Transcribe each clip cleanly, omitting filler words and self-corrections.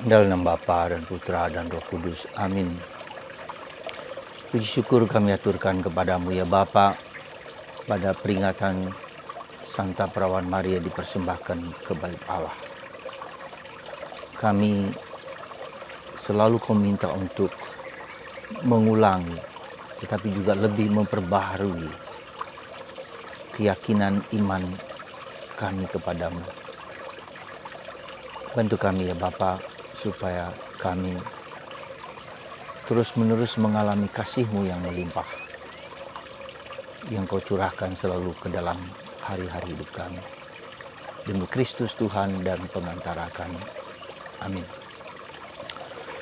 Dalam nama Bapa dan Putra dan Roh Kudus. Amin. Puji syukur kami aturkan kepadamu ya Bapa, pada peringatan Santa Perawan Maria dipersembahkan ke bait Allah. Kami selalu kau minta untuk mengulangi, tetapi juga lebih memperbaharui keyakinan iman kami kepadamu. Bantu kami ya Bapa, supaya kami terus-menerus mengalami kasih-Mu yang melimpah, yang Kau curahkan selalu ke dalam hari-hari hidup kami. Demi Kristus Tuhan dan pengantara kami. Amin.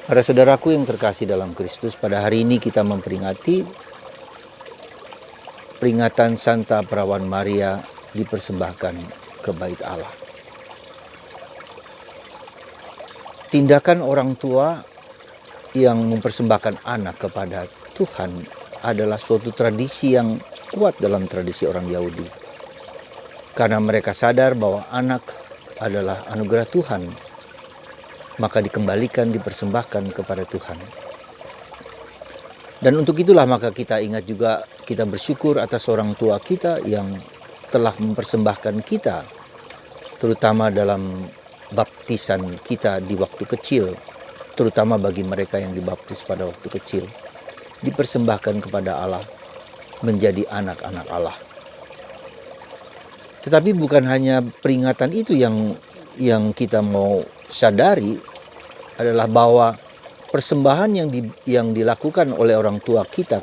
Para saudaraku yang terkasih dalam Kristus, pada hari ini kita memperingati peringatan Santa Perawan Maria dipersembahkan ke bait Allah. Tindakan orang tua yang mempersembahkan anak kepada Tuhan adalah suatu tradisi yang kuat dalam tradisi orang Yahudi. Karena mereka sadar bahwa anak adalah anugerah Tuhan, maka dikembalikan, dipersembahkan kepada Tuhan. Dan untuk itulah maka kita ingat juga, kita bersyukur atas orang tua kita yang telah mempersembahkan kita, terutama dalam baptisan kita di waktu kecil, terutama bagi mereka yang dibaptis pada waktu kecil, dipersembahkan kepada Allah, menjadi anak-anak Allah. Tetapi bukan hanya peringatan itu yang kita mau sadari, adalah bahwa persembahan yang dilakukan oleh orang tua kita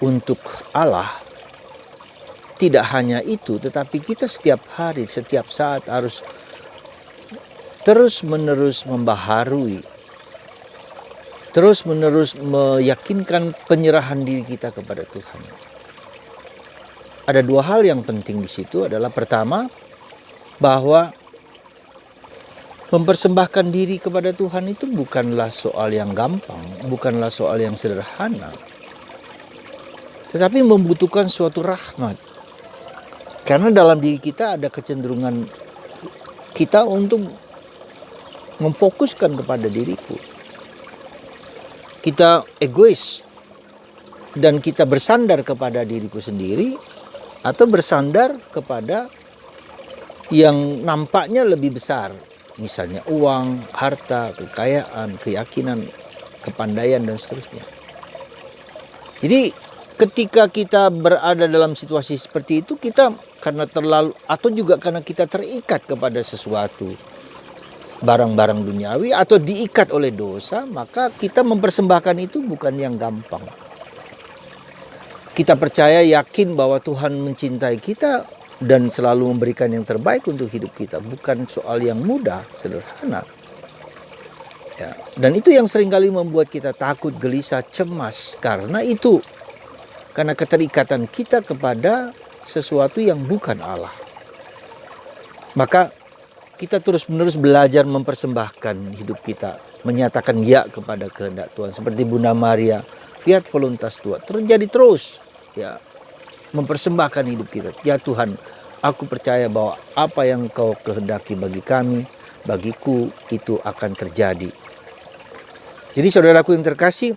untuk Allah tidak hanya itu, tetapi kita setiap hari, setiap saat harus terus-menerus membaharui, terus-menerus meyakinkan penyerahan diri kita kepada Tuhan. Ada dua hal yang penting di situ, adalah pertama, bahwa mempersembahkan diri kepada Tuhan itu bukanlah soal yang gampang, bukanlah soal yang sederhana, tetapi membutuhkan suatu rahmat. Karena dalam diri kita ada kecenderungan kita untuk memfokuskan kepada diriku. Kita egois dan kita bersandar kepada diriku sendiri, atau bersandar kepada yang nampaknya lebih besar, misalnya uang, harta, kekayaan, keyakinan, kepandaian, dan seterusnya. Jadi ketika kita berada dalam situasi seperti itu, kita karena terlalu, atau juga karena kita terikat kepada sesuatu, barang-barang duniawi, atau diikat oleh dosa, maka kita mempersembahkan itu bukan yang gampang. Kita percaya, yakin bahwa Tuhan mencintai kita dan selalu memberikan yang terbaik untuk hidup kita. Bukan soal yang mudah, sederhana. Ya, dan itu yang seringkali membuat kita takut, gelisah, cemas. Karena itu, karena keterikatan kita kepada sesuatu yang bukan Allah. Maka kita terus-menerus belajar mempersembahkan hidup kita, menyatakan ya kepada kehendak Tuhan. Seperti Bunda Maria, fiat voluntas Tua, terjadi terus, ya, mempersembahkan hidup kita. Ya Tuhan, aku percaya bahwa apa yang Kau kehendaki bagi kami, bagiku, itu akan terjadi. Jadi saudaraku yang terkasih,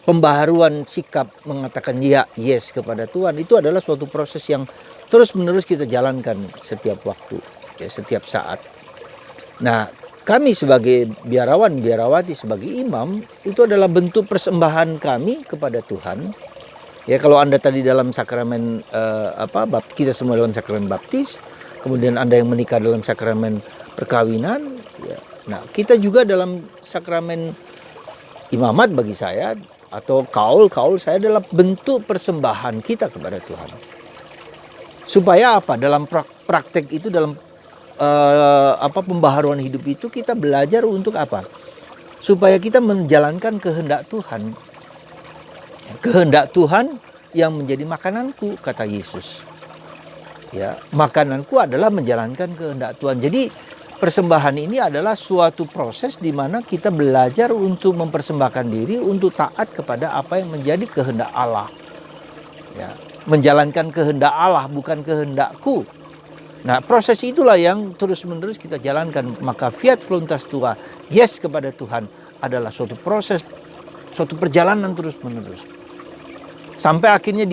pembaharuan sikap mengatakan ya, yes kepada Tuhan, itu adalah suatu proses yang terus-menerus kita jalankan setiap waktu, ya, setiap saat. Nah, kami sebagai biarawan, biarawati, sebagai imam, itu adalah bentuk persembahan kami kepada Tuhan. Ya, kalau Anda tadi dalam sakramen kita semua dalam sakramen baptis, kemudian Anda yang menikah dalam sakramen perkawinan, ya. Nah, kita juga dalam sakramen imamat bagi saya, atau kaul saya adalah bentuk persembahan kita kepada Tuhan. Supaya apa? Dalam praktek itu, dalam pembaharuan hidup itu, kita belajar untuk apa? Supaya kita menjalankan kehendak Tuhan. Kehendak Tuhan yang menjadi makananku, kata Yesus. Ya, makananku adalah menjalankan kehendak Tuhan. Jadi persembahan ini adalah suatu proses di mana kita belajar untuk mempersembahkan diri untuk taat kepada apa yang menjadi kehendak Allah. Ya, menjalankan kehendak Allah, bukan kehendakku. Nah, proses itulah yang terus-menerus kita jalankan. Maka fiat voluntas tua, yes kepada Tuhan, adalah suatu proses, suatu perjalanan terus-menerus. Sampai akhirnya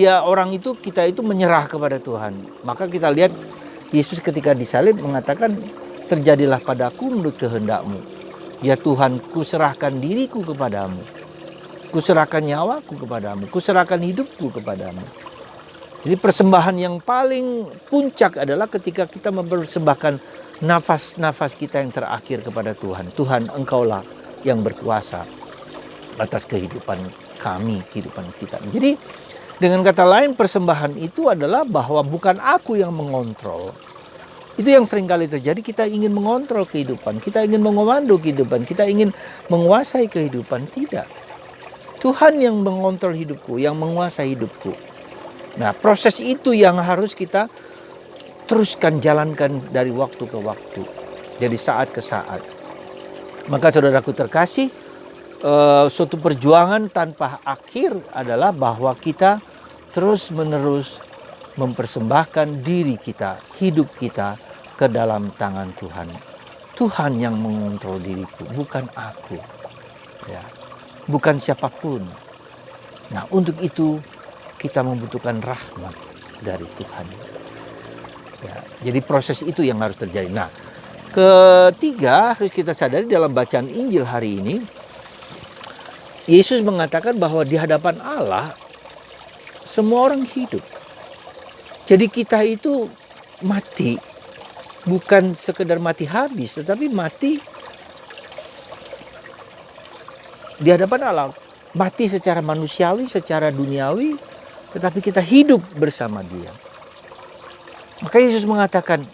kita itu menyerah kepada Tuhan. Maka kita lihat Yesus ketika disalib mengatakan, terjadilah padaku menurut kehendak-Mu. Ya Tuhan, kuserahkan diriku kepadamu. Kuserahkan nyawaku kepadamu. Kuserahkan hidupku kepadamu. Jadi persembahan yang paling puncak adalah ketika kita mempersembahkan nafas-nafas kita yang terakhir kepada Tuhan. Tuhan, Engkaulah yang berkuasa atas kehidupan kami, kehidupan kita. Jadi dengan kata lain, persembahan itu adalah bahwa bukan aku yang mengontrol. Itu yang seringkali terjadi, kita ingin mengontrol kehidupan, kita ingin mengomando kehidupan, kita ingin menguasai kehidupan. Tidak. Tuhan yang mengontrol hidupku, yang menguasai hidupku. Nah, proses itu yang harus kita teruskan jalankan dari waktu ke waktu, dari saat ke saat. Maka saudaraku terkasih, suatu perjuangan tanpa akhir adalah bahwa kita terus-menerus mempersembahkan diri kita, hidup kita ke dalam tangan Tuhan. Tuhan yang mengontrol diriku, bukan aku. Ya, bukan siapapun. Nah, untuk itu kita membutuhkan rahmat dari Tuhan. Ya, jadi proses itu yang harus terjadi. Nah, ketiga harus kita sadari dalam bacaan Injil hari ini, Yesus mengatakan bahwa di hadapan Allah semua orang hidup. Jadi kita itu mati bukan sekedar mati habis, tetapi mati di hadapan Allah. Mati secara manusiawi, secara duniawi, tetapi kita hidup bersama Dia. Maka Yesus mengatakan,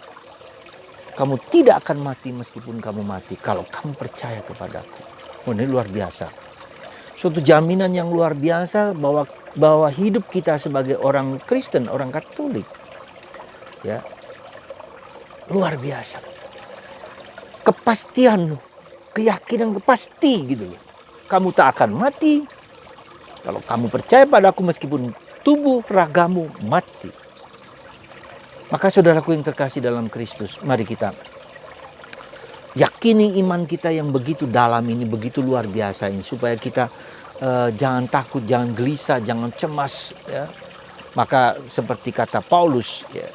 kamu tidak akan mati meskipun kamu mati kalau kamu percaya kepadaku. Oh, ini luar biasa. Suatu jaminan yang luar biasa bahwa hidup kita sebagai orang Kristen, orang Katolik, ya, luar biasa. Kepastian, keyakinan pasti gitu loh. Kamu tak akan mati kalau kamu percaya padaku meskipun tubuh ragamu mati. Maka saudaraku yang terkasih dalam Kristus, mari kita yakini iman kita yang begitu dalam ini, begitu luar biasa ini, supaya kita jangan takut, jangan gelisah, jangan cemas. Ya. Maka seperti kata Paulus, ya,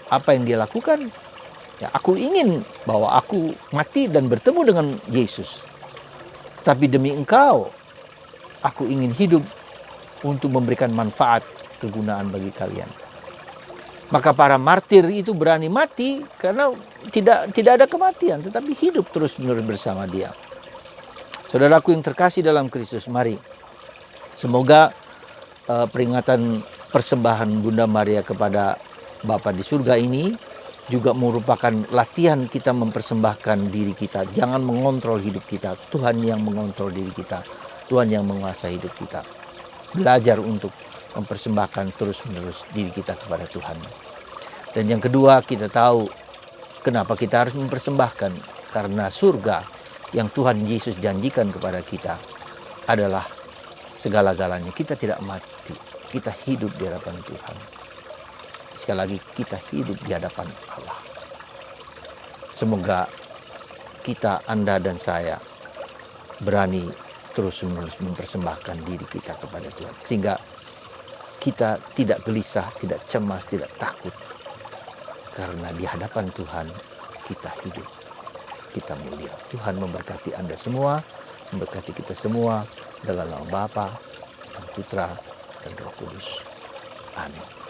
apa yang dia lakukan? Ya, aku ingin bahwa aku mati dan bertemu dengan Yesus. Tapi demi engkau, aku ingin hidup untuk memberikan manfaat, kegunaan bagi kalian. Maka para martir itu berani mati karena tidak ada kematian, tetapi hidup terus-menerus bersama Dia. Saudaraku yang terkasih dalam Kristus, mari semoga peringatan persembahan Bunda Maria kepada Bapa di surga ini juga merupakan latihan kita mempersembahkan diri kita. Jangan mengontrol hidup kita. Tuhan yang mengontrol diri kita. Tuhan yang menguasai hidup kita. Belajar untuk mempersembahkan terus-menerus diri kita kepada Tuhan. Dan yang kedua, kita tahu kenapa kita harus mempersembahkan. Karena surga yang Tuhan Yesus janjikan kepada kita adalah segala-galanya. Kita tidak mati. Kita hidup di hadapan Tuhan. Sekali lagi, kita hidup di hadapan Allah. Semoga kita, Anda dan saya, berani terus-menerus mempersembahkan diri kita kepada Tuhan. Sehingga kita tidak gelisah, tidak cemas, tidak takut. Karena di hadapan Tuhan kita hidup, kita mulia. Tuhan memberkati Anda semua, memberkati kita semua dalam nama Bapa dan Putra dan Roh Kudus. Amin.